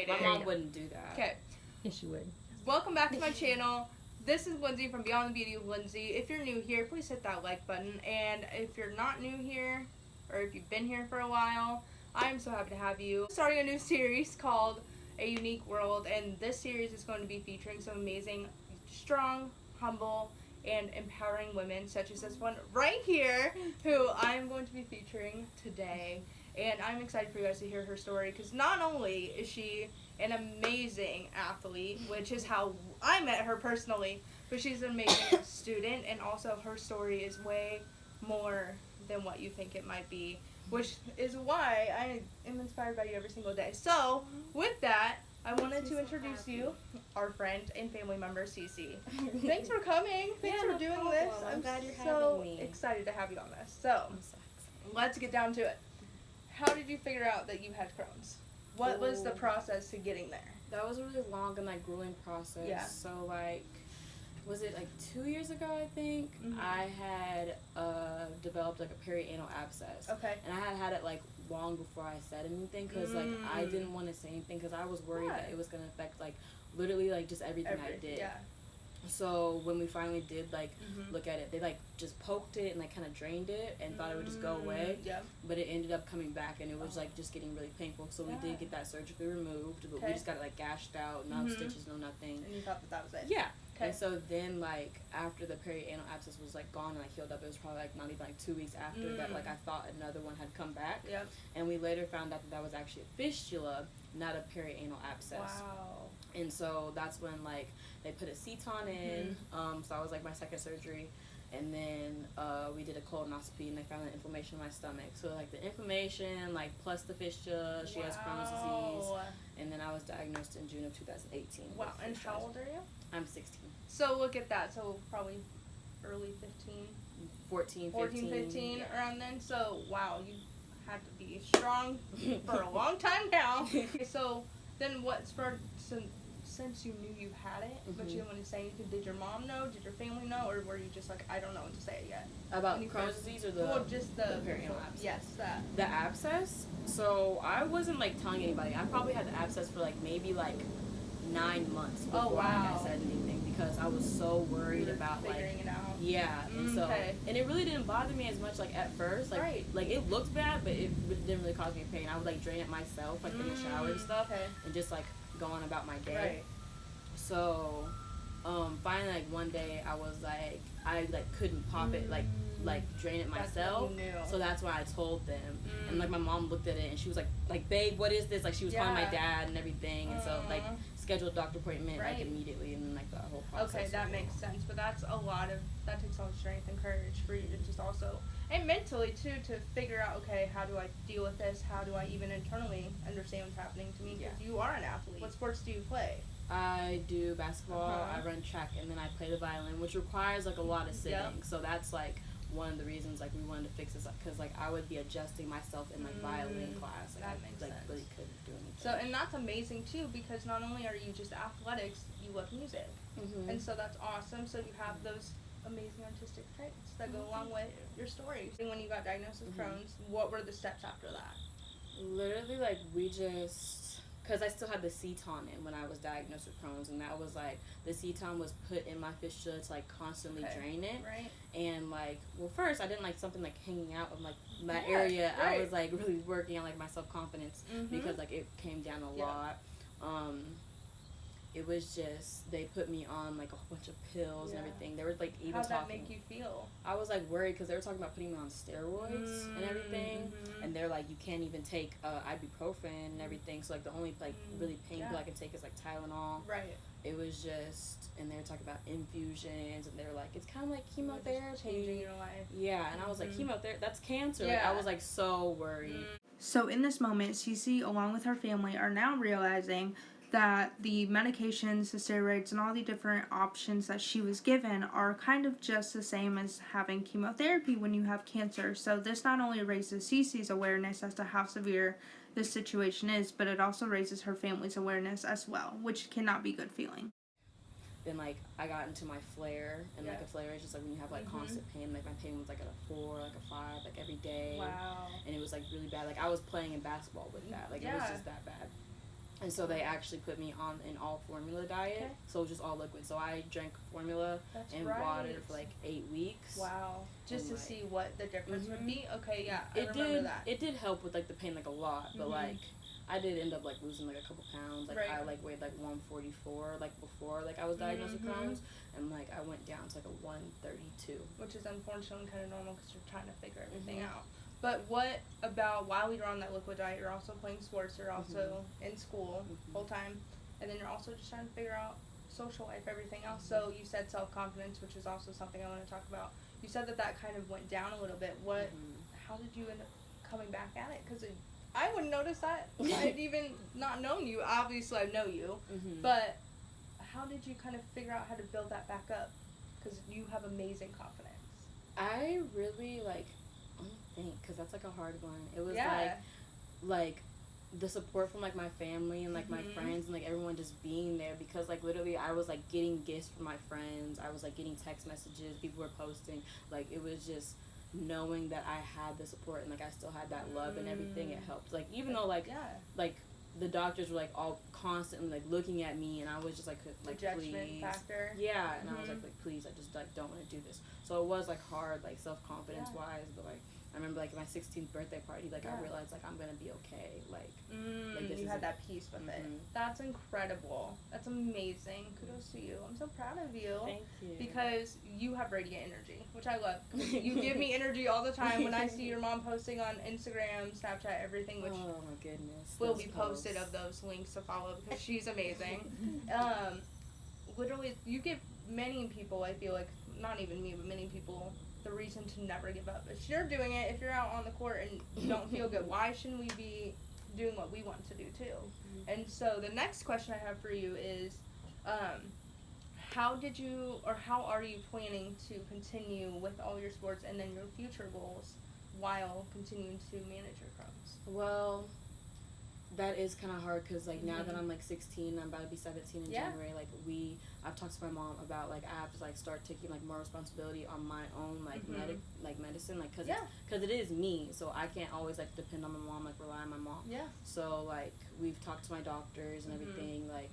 My mom wouldn't do that. Okay. Yes, she would. Welcome back to my channel. This is Lindsay from Beyond the Beauty of Lindsay. If you're new here, please hit that like button. And if you're not new here, or if you've been here for a while, I'm so happy to have you. Starting a new series called A Unique World, and this series is going to be featuring some amazing, strong, humble, and empowering women, such as this one right here, who I'm going to be featuring today. And I'm excited for you guys to hear her story, because not only is she an amazing athlete, which is how I met her personally, but she's an amazing student, and also her story is way more than what you think it might be, which is why I am inspired by you every single day. So, with that, I wanted to introduce you, our friend and family member, Cece. Thanks for coming. Thanks for doing this. I'm glad you're so having me. excited to have you on this. So, let's get down to it. How did you figure out that you had Crohn's? What was the process to getting there? That was a really long and grueling process. Yeah. So was it 2 years ago? I think I had developed a perianal abscess. Okay. And I had it long before I said anything, because I didn't want to say anything because I was worried that it was gonna affect literally just everything I did. Yeah. So when we finally did look at it, they just poked it and kind of drained it and thought it would just go away. Yeah. But it ended up coming back, and it was just getting really painful. So we did get that surgically removed, but we just got it gashed out, no stitches, no nothing. And you thought that was it? Yeah. Okay. And so then after the perianal abscess was gone and healed up, it was probably not even 2 weeks after that I thought another one had come back. Yep. And we later found out that was actually a fistula, not a perianal abscess. Wow. And so that's when they put a Ceton in. So that was my second surgery. And then we did a colonoscopy, and they found the inflammation in my stomach. So the inflammation, plus the fistula, she has Crohn's disease. And then I was diagnosed in June of 2018. Wow. And how old are you? I'm 16. So look at that. So probably early 15. 14, 15, yeah. around then. So wow, you had to be strong for a long time now. Okay, so then what spurred, since you knew you had it, but you didn't want to say anything, did your mom know? Did your family know? Or were you just I don't know what to say yet? About Crohn's disease or just the perianal abscess? Yes, that. The abscess? So I wasn't telling anybody. I probably had the abscess for maybe 9 months before I said anything, because I was so worried about figuring it out. Yeah, and so and it really didn't bother me as much at first. It looked bad, but it didn't really cause me pain. I would drain it myself in the shower and stuff, and just go on about my day. Right. So finally one day I was I couldn't pop it drain it myself. So that's why I told them. And my mom looked at it and she was like babe, what is this? She was calling my dad and everything, and so scheduled a doctor appointment immediately, and then the whole process. Okay, that makes sense. But that takes a lot of strength and courage for you to just also, and mentally too, to figure out, okay, how do I deal with this? How do I even internally understand what's happening to me? Because you are an athlete. What sports do you play? I do basketball, I run track, and then I play the violin, which requires a lot of sitting. Yep. So that's one of the reasons we wanted to fix this up, because I would be adjusting myself in violin class. That makes sense. Really couldn't do anything. So, and that's amazing too, because not only are you just athletics, you love music, and so that's awesome. So you have those amazing artistic traits that go along with your story. When you got diagnosed with Crohn's, what were the steps after that? Literally, we just, because I still had the Ceton in when I was diagnosed with Crohn's, and that was the Ceton was put in my fistula to constantly drain it. Right. And well, first I didn't like something hanging out of that area. Right. I was really working on my self-confidence, because it came down a lot. It was just, they put me on a whole bunch of pills and everything. They were even How'd talking. that make you feel? I was worried, because they were talking about putting me on steroids and everything, and they're you can't even take ibuprofen and everything. So the only really painful I can take is Tylenol. Right. It was just, and they were talking about infusions, and they were it's kind of like chemotherapy. Changing your life. Yeah, and I was chemotherapy, that's cancer. Yeah. I was so worried. So in this moment, Cece, along with her family, are now realizing that the medications, the steroids, and all the different options that she was given are kind of just the same as having chemotherapy when you have cancer. So this not only raises Cece's awareness as to how severe this situation is, but it also raises her family's awareness as well, which cannot be good feeling. Then I got into my flare, and a flare is just when you have constant pain. My pain was at a 4, a 5, every day. Wow. And it was really bad. I was playing in basketball with that. It was just that bad. And so they actually put me on an all formula diet. Okay. So it was just all liquid. So I drank formula and water for like 8 weeks. Wow. Just to see what the difference would be? Okay, yeah. I It remember did, that. it did help with like the pain like a lot, but like I did end up like losing like a couple pounds. Like I like weighed like 144 like before like I was diagnosed with Crohn's, and like I went down to like a 132. Which is unfortunately kind of normal because you're trying to figure everything out. But what about while you're on that liquid diet, you're also playing sports, you're also in school full time, and then you're also just trying to figure out social life, everything else. So you said self-confidence, which is also something I want to talk about. You said that kind of went down a little bit. How did you end up coming back at it? Because I wouldn't notice that. I'd even not known you. Obviously, I know you. But how did you kind of figure out how to build that back up? Because you have amazing confidence. I really like, let me think, because that's like a hard one. It was like the support from like my family and like my friends and like everyone just being there, because like literally I was like getting gifts from my friends. I was like getting text messages, people were posting. Like it was just knowing that I had the support and like I still had that love and everything. It helped. Like even though like the doctors were like all constantly like looking at me, and I was just like judgment please factor. Yeah, and I was like please, I just like don't want to do this. So it was like hard like self-confidence wise, but like I remember like my 16th birthday party, like I realized like I'm gonna be okay. Like this you had that peace with it. That's incredible. That's amazing. Kudos to you. I'm so proud of you. Thank you. Because you have radiant energy, which I love. You give me energy all the time when I see your mom posting on Instagram, Snapchat, everything, which oh my goodness, will be posted of those links to follow because she's amazing. Literally, you give many people, I feel like, not even me, but many people, the reason to never give up. If you're doing it, if you're out on the court and you don't feel good, why shouldn't we be doing what we want to do too? And so the next question I have for you is, how are you planning to continue with all your sports and then your future goals while continuing to manage your Crohn's? Well, that is kind of hard because like now that I'm like 16, I'm about to be 17 in January. Like I've talked to my mom about like I have to like start taking like more responsibility on my own like medicine, like because it is me, so I can't always like depend on my mom, like rely on my mom. So like we've talked to my doctors and everything. Like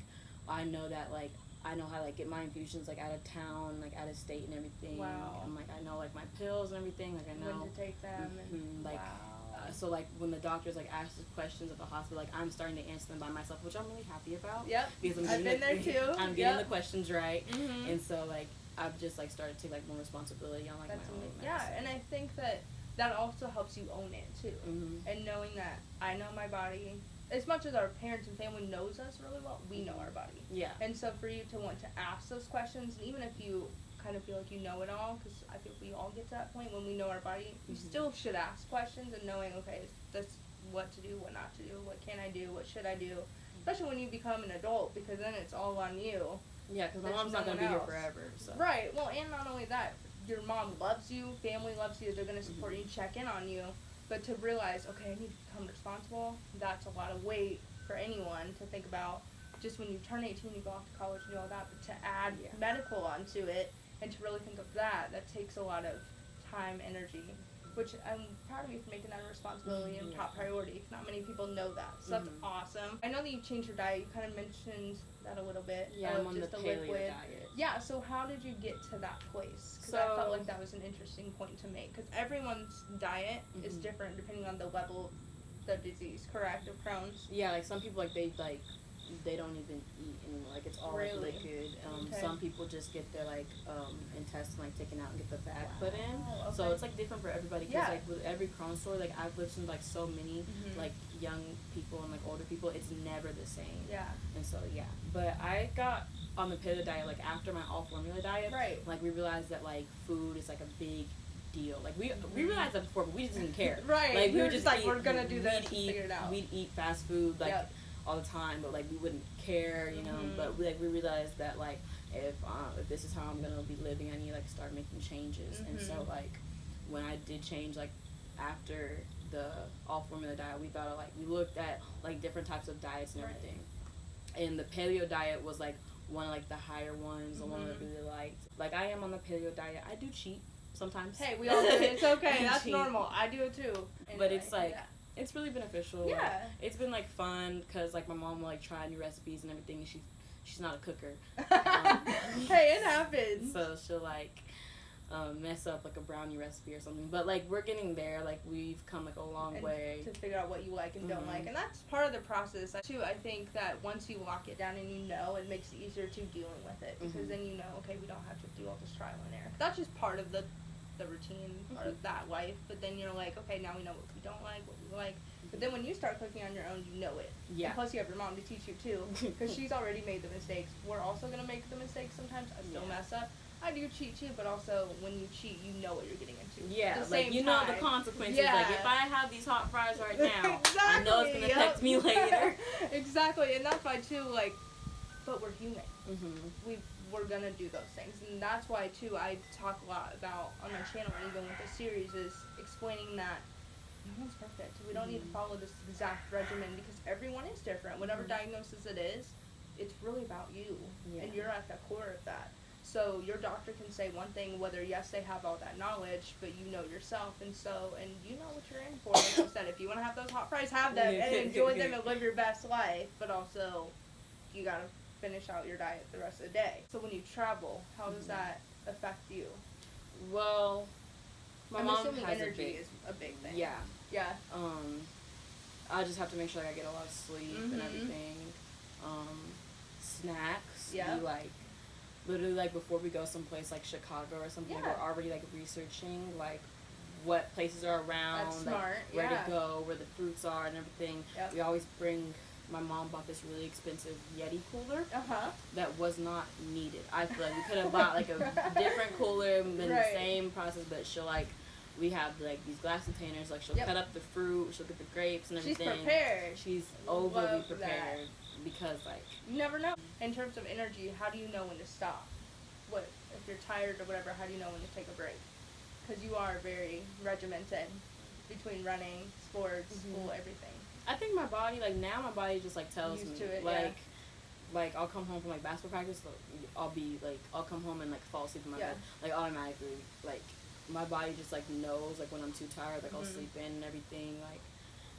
I know that like I know how to like get my infusions like out of town, like out of state and everything. And like I know like my pills and everything. Like I know when to take them. So like when the doctors like ask the questions at the hospital, like I'm starting to answer them by myself, which I'm really happy about. Because I've been there too. I'm getting the questions right, and so like I've just like started to take like more responsibility on like my own medicine. And I think that also helps you own it too, and knowing that I know my body. As much as our parents and family knows us really well, we know our body. And so for you to want to ask those questions, and even if you kind of feel like you know it all, because I think we all get to that point when we know our body, you still should ask questions and knowing, okay, is this what to do, what not to do, what can I do, what should I do, especially when you become an adult, because then it's all on you. Yeah, because my mom's not going to be here forever. So. Right, well, and not only that, your mom loves you, family loves you, they're going to support you, check in on you, but to realize, okay, I need to become responsible, that's a lot of weight for anyone to think about. Just when you turn 18, you go off to college and do all that, but to add medical onto it, and to really think of that takes a lot of time, energy, which I'm proud of you for making that a responsibility and top priority. Not many people know that, so that's awesome. I know that you've changed your diet. You kind of mentioned that a little bit. I'm on the paleo diet. Yeah, so how did you get to that place? Because I felt like that was an interesting point to make, because everyone's diet is different depending on the level of the disease, correct, of Crohn's? Yeah, like some people, like they don't even eat anymore. Like it's all like liquid. Some people just get their like intestine like taken out and get the fat put in. So it's like different for everybody. Because like with every Crohn's story, like I've listened to like so many like young people and like older people, it's never the same. And so but I got on the paleo diet like after my all formula diet. Like we realized that like food is like a big deal. Like we realized that before, but we just didn't care. Like we were just like, we're gonna do this. Figure it out. We'd eat fast food like. All the time, but like we wouldn't care, you know. But we realized that like if this is how I'm gonna be living, I need to like start making changes. And so like when I did change, like after the all formula diet, we looked at like different types of diets and everything. And the paleo diet was like one of like the higher ones, the one that I really liked. Like I am on the paleo diet. I do cheat sometimes. Hey, we all do it. It's okay. That's normal. I do it too. But it's like It's really beneficial. Yeah. Like, it's been like fun because like my mom will like try new recipes and everything. And she's not a cooker. Hey, it happens. So she'll like mess up like a brownie recipe or something. But like we're getting there. Like we've come like a long way to figure out what you like and don't like, and that's part of the process too. I think that once you lock it down and you know, it makes it easier to dealing with it because then you know, okay, we don't have to do all this trial and error. That's just part of the routine, part of that life. But then you're like, okay, now we know what we don't like, what we like. But then when you start cooking on your own, you know it. Yeah. And plus, you have your mom to teach you too, because she's already made the mistakes. We're also gonna make the mistakes sometimes. I still mess up. I do cheat too, but also when you cheat, you know what you're getting into. Yeah, At the like same you know time. the consequences. Yeah. Like if I have these hot fries right now, Exactly, I know it's gonna affect me later. Exactly, and that's why too. Like, but we're human. Mm-hmm. We're gonna do those things, and that's why too. I talk a lot about on my channel, and even with the series, is explaining that no one's perfect. We don't need to follow this exact regimen because everyone is different. Whatever diagnosis it is, it's really about you, and you're at the core of that. So your doctor can say one thing, whether yes they have all that knowledge, but you know yourself, and you know what you're in for. Like you said, if you want to have those hot fries, have them and enjoy them and live your best life. But also, you gotta finish out your diet the rest of the day. So when you travel, how does that affect you? Well, my I'm mom assuming has energy is a big thing. Yeah. Yeah. I just have to make sure like, I get a lot of sleep and everything. Snacks. Yeah. We like literally like before we go someplace like Chicago or something, we're already like researching like what places are around, That's like smart. where to go, where the fruits are and everything. Yep. We always bring. My mom bought this really expensive Yeti cooler that was not needed. I feel like we could have bought like a different cooler and been the same process, but she'll like, we have like these glass containers, like she'll cut up the fruit, she'll get the grapes and everything. She's prepared. She's overly prepared because like. You never know. In terms of energy, how do you know when to stop? What, if you're tired or whatever, how do you know when to take a break? Because you are very regimented between running, sports, school, everything. I think my body, like now my body just like tells Used me, to it, like I'll come home from like basketball practice, I'll come home and like fall asleep in my bed, like automatically, like my body just like knows like when I'm too tired, like I'll sleep in and everything, like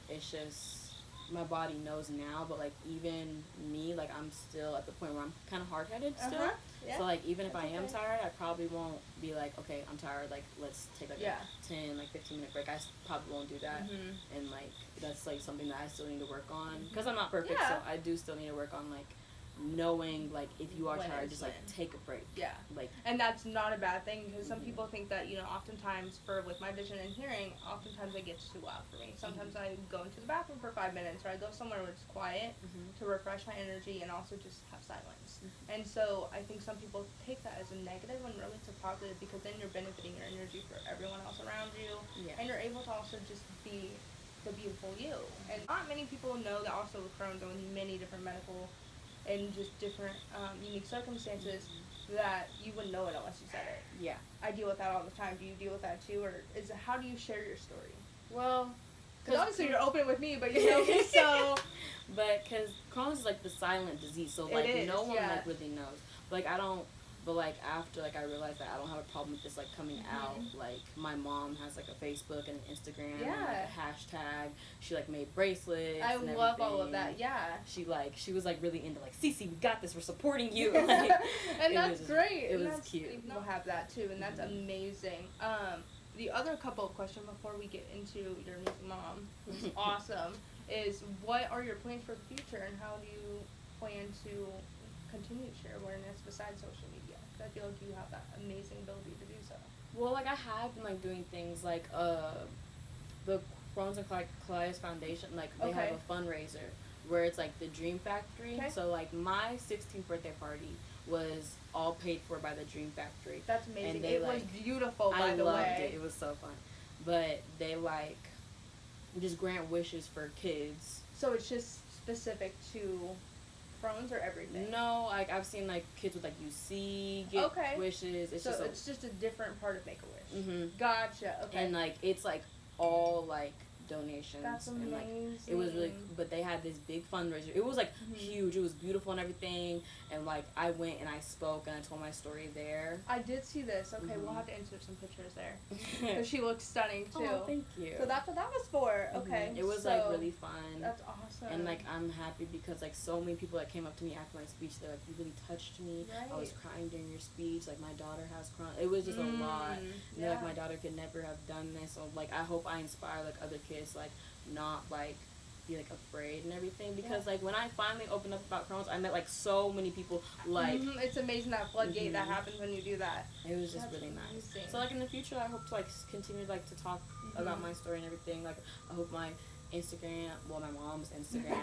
it's just, my body knows now, but like even me, like I'm still at the point where I'm kind of hard-headed still. So like even if I am tired, I probably won't be like, okay, I'm tired, like let's take like a 10, like 15-minute break. I probably won't do that. And like that's like something that I still need to work on because I'm not perfect, so I do still need to work on like knowing like if you are tired, just like take a break. Like, and that's not a bad thing because some people think that, you know, oftentimes with my vision and hearing, oftentimes it gets too loud for me. Sometimes I go into the bathroom for 5 minutes, or I go somewhere where it's quiet to refresh my energy and also just have silence. And so I think some people take that as a negative when really it's a positive, because then you're benefiting your energy for everyone else around you, and you're able to also just be the beautiful you. And not many people know that also with Crohn's and with many different medical and just different unique circumstances that you wouldn't know it unless you said it. Yeah. I deal with that all the time. Do you deal with that too, or how do you share your story? Well, because obviously you're open with me, but you know me, so. But because Crohn's is like the silent disease, so like no one like really knows. Like I don't. But like after like I realized that I don't have a problem with this like coming out, like my mom has like a Facebook and an Instagram and like a hashtag. She like made bracelets. I and love all of that. Yeah. She was like really into like Cece, we got this. We're supporting you. Like, and that's great. It was cute. We'll have that too, and that's amazing. The other couple of questions before we get into your new mom, who's awesome, is what are your plans for the future, and how do you plan to continue to share awareness besides social media? I feel like you have that amazing ability to do so. Well, like I have been like doing things like the Crohn's and Colitis Foundation, like they have a fundraiser where it's like the Dream Factory. So like my 16th birthday party was all paid for by the Dream Factory. That's amazing. And they, was beautiful, by the way. I loved it. It was so fun. But they like just grant wishes for kids. So it's just specific to Crohn's or everything? No, like I've seen like kids with like UC get wishes. It's just a different part of Make-A-Wish. Mm-hmm. Gotcha. Okay. And like it's like all like donations. That's amazing. And like it was really, but they had this big fundraiser. It was like huge. It was beautiful and everything. And like I went and I spoke and I told my story there. I did see this. Okay, we'll have to insert some pictures there because she looks stunning too. Oh, thank you. So that's what that was for. Okay, it was like really fun. That's awesome. And like I'm happy because like so many people that came up to me after my speech, they're like, you really touched me. Right. I was crying during your speech. Like my daughter has cried. It was just a lot. And like my daughter could never have done this. So like I hope I inspire like other kids like not like be like afraid and everything because like when I finally opened up about Crohn's, I met like so many people like it's amazing that floodgate that happens when you do that. It was just really nice. So like in the future, I hope to like continue like to talk about my story and everything. Like I hope my Instagram, well my mom's Instagram,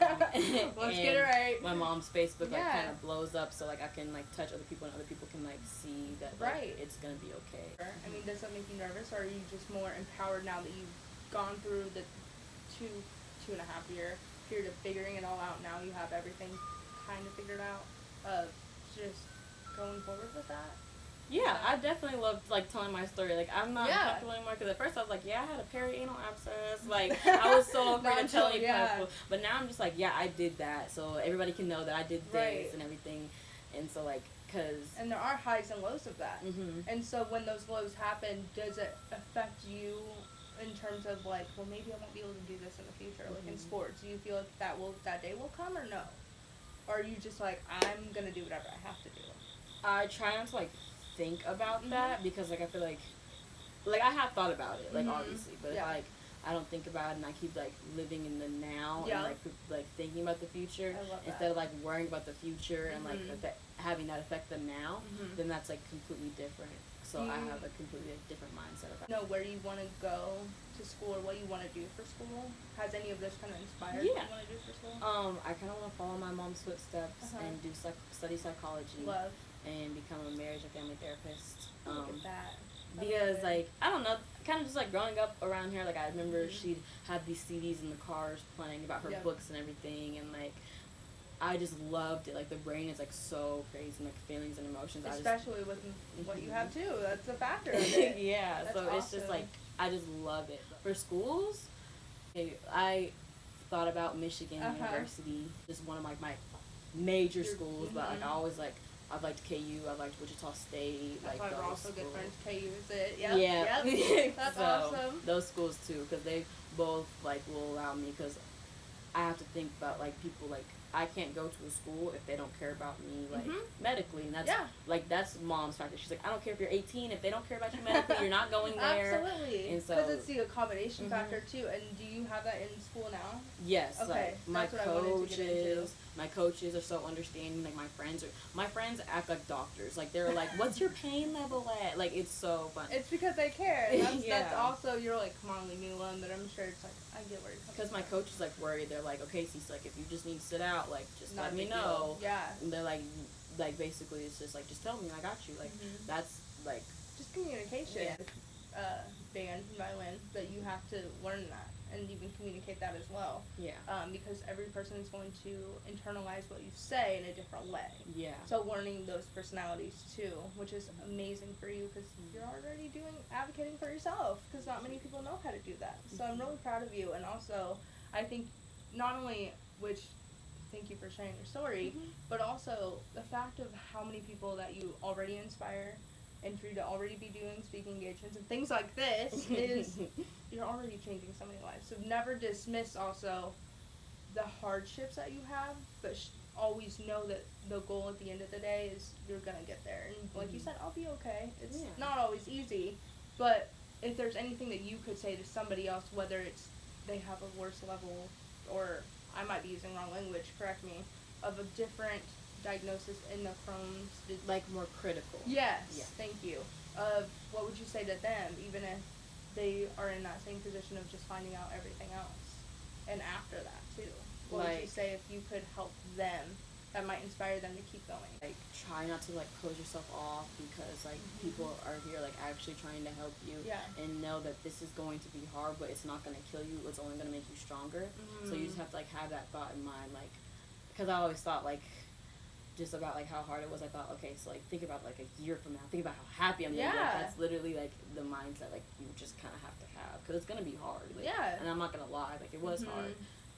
let's get it right. My mom's Facebook like kind of blows up, so like I can like touch other people and other people can like see that like, it's gonna be okay. I mean, does that make you nervous, or are you just more empowered now that you've gone through the two and a half year period of figuring it all out? Now you have everything kind of figured out. Just going forward with that. Yeah, I definitely loved like telling my story. Like I'm not comfortable anymore because at first I was like, I had a perianal abscess. Like I was so afraid of telling people. But now I'm just like, I did that, so everybody can know that I did this and everything. And so like, and there are highs and lows of that. And so when those lows happen, does it affect you in terms of like, well, maybe I won't be able to do this in the future, like in sports? Do you feel like that day will come, or no? Or are you just like, I'm gonna do whatever I have to do? I try not to like think about that because like I feel like I have thought about it, like obviously, but if I don't think about it and I keep like living in the now and like thinking about the future instead of like worrying about the future and like having that affect the now, then that's like completely different. So I have a completely different mindset about it. Know where you want to go to school or what you want to do for school? Has any of this kind of inspired what you want to do for school? I kind of want to follow my mom's footsteps and do study psychology. And become a marriage and family therapist. Look at that. Because like I don't know, kind of just like growing up around here, like I remember she'd have these CDs in the cars playing about her books and everything, and like I just loved it. Like the brain is like so crazy, and like feelings and emotions. Especially with what you have too. That's a factor of it. That's so awesome. It's just like I just love it. For schools, I thought about Michigan University, just one of like my major schools, but like I always like. I've liked KU, I've liked Wichita State. That's like why we're also good friends. KU is it? Yep. Yeah. Yep. That's so, awesome. Those schools too, because they both like will allow me, because I have to think about like people like I can't go to a school if they don't care about me like medically, and that's like that's mom's factor. She's like, I don't care if you're 18, if they don't care about you medically, you're not going there. Absolutely. And so because it's the accommodation factor too. And do you have that in school now? Yes. Okay. Like my coaches are so understanding. Like my friends act like doctors. Like they're like, what's your pain level at? Like it's so fun. It's because they care. And that's also, you're like, come on, leave me alone. But I'm sure it's like, I get where you're coming from. Because my coach is like worried. They're like, okay, so like if you just need to sit out, like just let me know. Yeah. And they're like basically it's just like, just tell me, I got you. Like that's like just communication. Band violin, but you have to learn that and even communicate that as well. Yeah. Because every person is going to internalize what you say in a different way. Yeah. So learning those personalities too, which is amazing for you because you're already advocating for yourself, because not many people know how to do that. So I'm really proud of you, and also I think not only thank you for sharing your story, but also the fact of how many people that you already inspire. And for you to already be doing speaking engagements and things like this is you're already changing so many lives. So never dismiss also the hardships that you have, but always know that the goal at the end of the day is you're gonna get there. And like you said, I'll be okay. It's not always easy, but if there's anything that you could say to somebody else, whether it's they have a worse level, or I might be using wrong language, correct me, of a different diagnosis in the Crohn's disease. Like more critical. Yes, thank you. What would you say to them, even if they are in that same position of just finding out everything else? And after that, too. What would you say if you could help them, that might inspire them to keep going? Like, try not to, like, close yourself off, because, like, people are here, like, actually trying to help you. Yeah. And know that this is going to be hard, but it's not going to kill you. It's only going to make you stronger. So you just have to, like, have that thought in mind, like, because I always thought, like, just about like how hard it was, I thought, okay, so like think about like a year from now, think about how happy I'm gonna be. Yeah. That's literally like the mindset like you just kind of have to have, because it's gonna be hard. Like, Yeah. And I'm not gonna lie, like it was hard,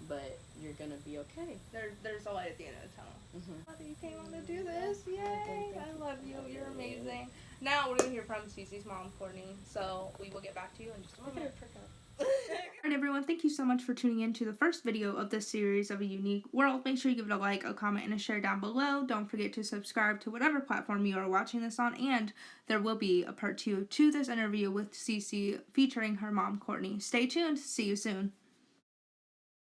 but you're gonna be okay. There's a light at the end of the tunnel. Mm-hmm. You came on to do this. Yay! Thank you. I love you. You're amazing. Now we're gonna hear from Cece's mom, Courtney. So we will get back to you in just a moment. Alright everyone, thank you so much for tuning in to the first video of this series of A Unique World. Make sure you give it a like, a comment, and a share down below. Don't forget to subscribe to whatever platform you are watching this on, and there will be a part 2 to this interview with Cece featuring her mom, Courtney. Stay tuned. See you soon.